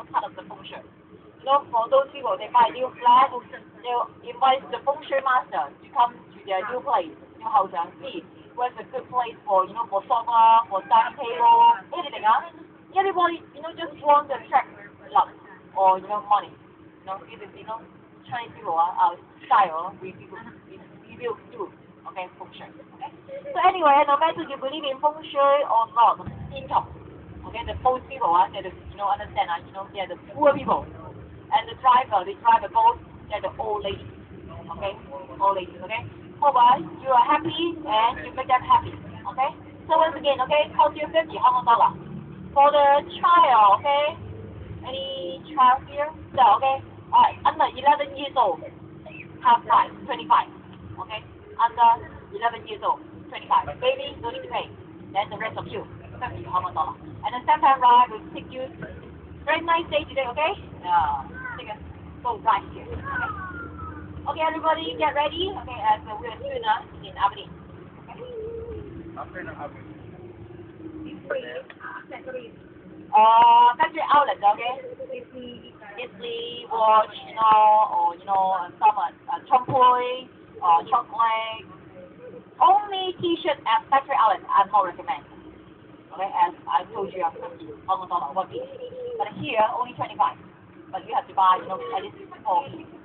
part of the feng shui. For those people, they buy new flat, they'll invite the feng shui master to come to their new place, new house, and see where's a good place for, for sofa, for dining table, anything, Everybody, just want to attract luck or, money. It is, Chinese people, our style, we will do, okay, feng shui, okay? So anyway, no matter you believe in feng shui or not, income, okay, the post people, they understand, they're the poor people. And the driver, they drive the boat, they're the old ladies, okay? Old ladies, okay? Alright, you are happy and you make them happy, okay? So once again, okay, cost you 50 Hong Kong dollar. For the child, okay? Any child here? No, okay? Alright, under 11 years old, half price, 25, okay? Under 11 years old, 25. Baby, no need to pay. Then the rest of you, 50 Hong Kong dollar. And the second ride will take you. Very nice day today, okay? Go right here. Okay, everybody, get ready. Okay, as we're soon in Aberdeen. Factory outlet, okay? Italy, watch, or some trompe or chocolate. Only T-shirt at factory outlet I not recommend. Okay, as I told you, I'm 50 Hong Kong dollar, 1 piece. But here, only 25. But you have to buy, at least 4 pieces.